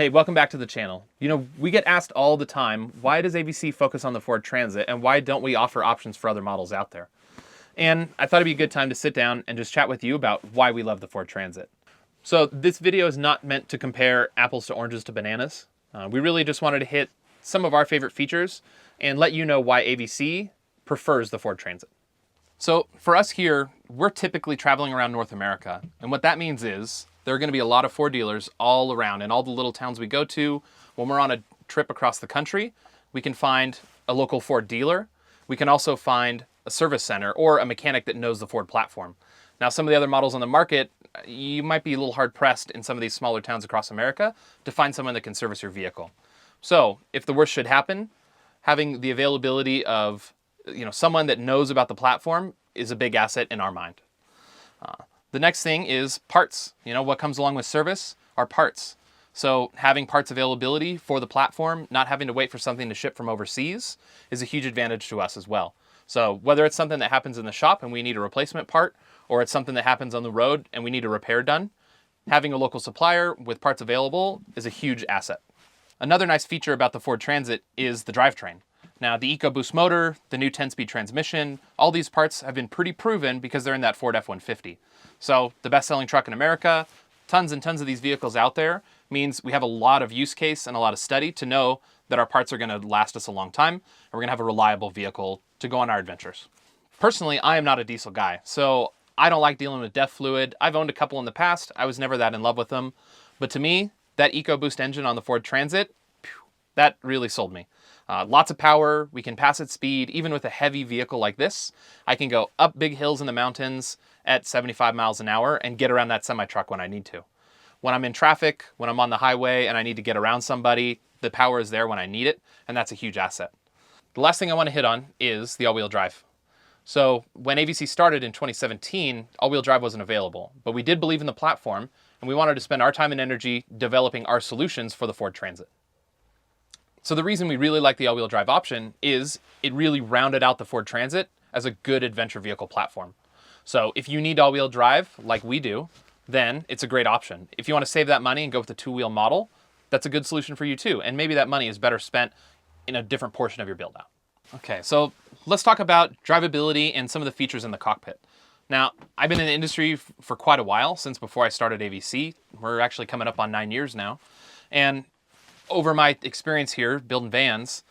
Hey, welcome back to the channel. We get asked all the time, why does AVC focus on the Ford Transit and why don't we offer options for other models out there? And I thought it'd be a good time to sit down and just chat with you about why we love the Ford Transit. So this video is not meant to compare apples to oranges to bananas. We really just wanted to hit some of our favorite features and let you know why AVC prefers the Ford Transit. So for us here, we're typically traveling around North America. And what that means is there are going to be a lot of Ford dealers all around in all the little towns we go to. When we're on a trip across the country, we can find a local Ford dealer. We can also find a service center or a mechanic that knows the Ford platform. Now, some of the other models on the market, you might be a little hard pressed in some of these smaller towns across America to find someone that can service your vehicle. So if the worst should happen, having the availability of someone that knows about the platform is a big asset in our mind. The next thing is parts. What comes along with service are parts. So having parts availability for the platform, not having to wait for something to ship from overseas, is a huge advantage to us as well. So whether it's something that happens in the shop and we need a replacement part, or it's something that happens on the road and we need a repair done, having a local supplier with parts available is a huge asset. Another nice feature about the Ford Transit is the drivetrain. Now, the EcoBoost motor, the new 10-speed transmission, all these parts have been pretty proven because they're in that Ford F-150. So the best-selling truck in America, tons and tons of these vehicles out there, means we have a lot of use case and a lot of study to know that our parts are going to last us a long time, and we're going to have a reliable vehicle to go on our adventures. Personally, I am not a diesel guy, so I don't like dealing with DEF fluid. I've owned a couple in the past. I was never that in love with them. But to me, that EcoBoost engine on the Ford Transit, that really sold me. Lots of power, we can pass at speed. Even with a heavy vehicle like this, I can go up big hills in the mountains at 75 miles an hour and get around that semi-truck when I need to. When I'm in traffic, when I'm on the highway and I need to get around somebody, the power is there when I need it, and that's a huge asset. The last thing I want to hit on is the all-wheel drive. So when AVC started in 2017, all-wheel drive wasn't available, but we did believe in the platform, and we wanted to spend our time and energy developing our solutions for the Ford Transit. So the reason we really like the all-wheel drive option is it really rounded out the Ford Transit as a good adventure vehicle platform. So if you need all-wheel drive, like we do, then it's a great option. If you want to save that money and go with a two-wheel model, that's a good solution for you too. And maybe that money is better spent in a different portion of your build-out. Okay, so let's talk about drivability and some of the features in the cockpit. Now, I've been in the industry for quite a while, since before I started AVC. We're actually coming up on 9 years now. And over my experience here building vans,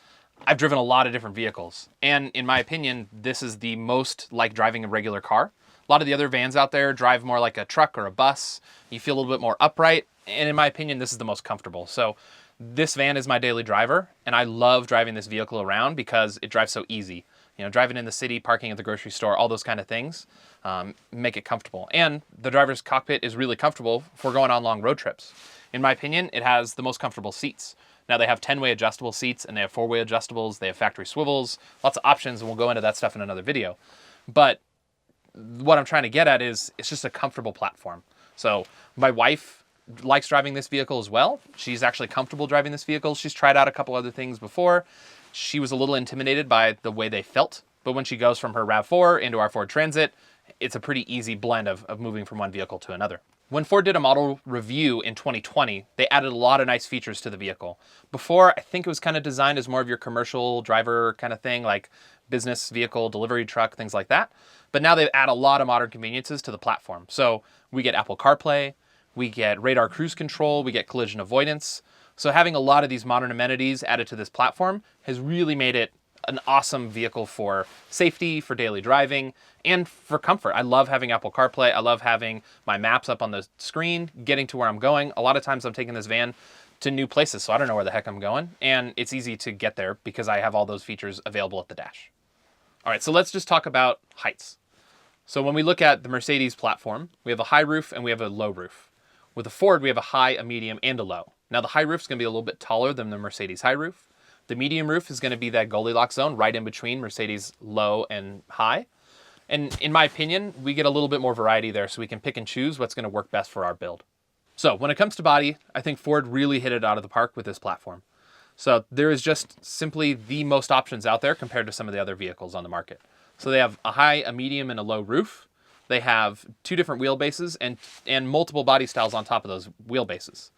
I've driven a lot of different vehicles. And in my opinion, this is the most like driving a regular car. A lot of the other vans out there drive more like a truck or a bus. You feel a little bit more upright. And in my opinion, this is the most comfortable. So this van is my daily driver. And I love driving this vehicle around because it drives so easy. Driving in the city, parking at the grocery store, all those kind of things make it comfortable. And the driver's cockpit is really comfortable for going on long road trips. In my opinion, it has the most comfortable seats. Now they have 10-way adjustable seats and they have 4-way adjustables. They have factory swivels, lots of options, and we'll go into that stuff in another video. But what I'm trying to get at is it's just a comfortable platform. So my wife likes driving this vehicle as well. She's actually comfortable driving this vehicle. She's tried out a couple other things before. She was a little intimidated by the way they felt, but when she goes from her RAV4 into our Ford Transit, it's a pretty easy blend of moving from one vehicle to another. When Ford did a model review in 2020, they added a lot of nice features to the vehicle. Before, I think it was kind of designed as more of your commercial driver kind of thing, like business vehicle, delivery truck, things like that. But now they've added a lot of modern conveniences to the platform. So we get Apple CarPlay, we get radar cruise control, we get collision avoidance. So having a lot of these modern amenities added to this platform has really made it an awesome vehicle for safety, for daily driving, and for comfort. I love having Apple CarPlay. I love having my maps up on the screen, getting to where I'm going. A lot of times I'm taking this van to new places, so I don't know where the heck I'm going. And it's easy to get there because I have all those features available at the dash. All right, so let's just talk about heights. So when we look at the Mercedes platform, we have a high roof and we have a low roof. With the Ford, we have a high, a medium, and a low. Now the high roof is going to be a little bit taller than the Mercedes high roof. The medium roof is going to be that Goldilocks zone right in between Mercedes low and high. And in my opinion, we get a little bit more variety there so we can pick and choose what's going to work best for our build. So when it comes to body, I think Ford really hit it out of the park with this platform. So there is just simply the most options out there compared to some of the other vehicles on the market. So they have a high, a medium, and a low roof. They have 2 different wheelbases and multiple body styles on top of those wheelbases.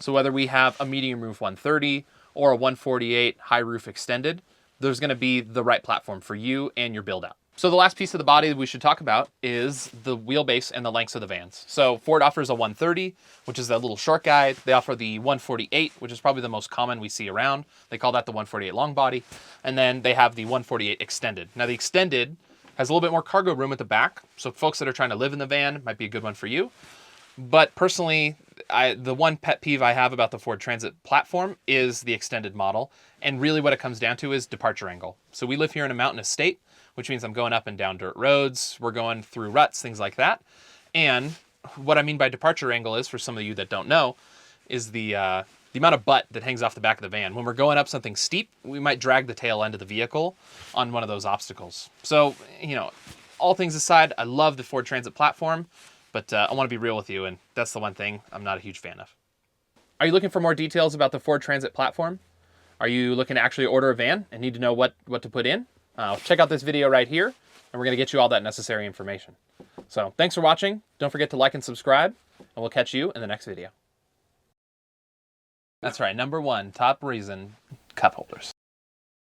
So whether we have a medium roof 130 or a 148 high roof extended, there's going to be the right platform for you and your build out. So the last piece of the body that we should talk about is the wheelbase and the lengths of the vans. So Ford offers a 130, which is that little short guy. They offer the 148, which is probably the most common we see around. They call that the 148 long body. And then they have the 148 extended. Now the extended has a little bit more cargo room at the back. So folks that are trying to live in the van might be a good one for you. But personally, the one pet peeve I have about the Ford Transit platform is the extended model. And really what it comes down to is departure angle. So we live here in a mountainous state, which means I'm going up and down dirt roads. We're going through ruts, things like that. And what I mean by departure angle is, for some of you that don't know, is the amount of butt that hangs off the back of the van. When we're going up something steep, we might drag the tail end of the vehicle on one of those obstacles. So, you know, all things aside, I love the Ford Transit platform, but I want to be real with you, and that's the one thing I'm not a huge fan of. Are you looking for more details about the Ford Transit platform? Are you looking to actually order a van and need to know what to put in? Check out this video right here, and we're going to get you all that necessary information. So thanks for watching. Don't forget to like and subscribe, and we'll catch you in the next video. That's right, number one, top reason, cup holders.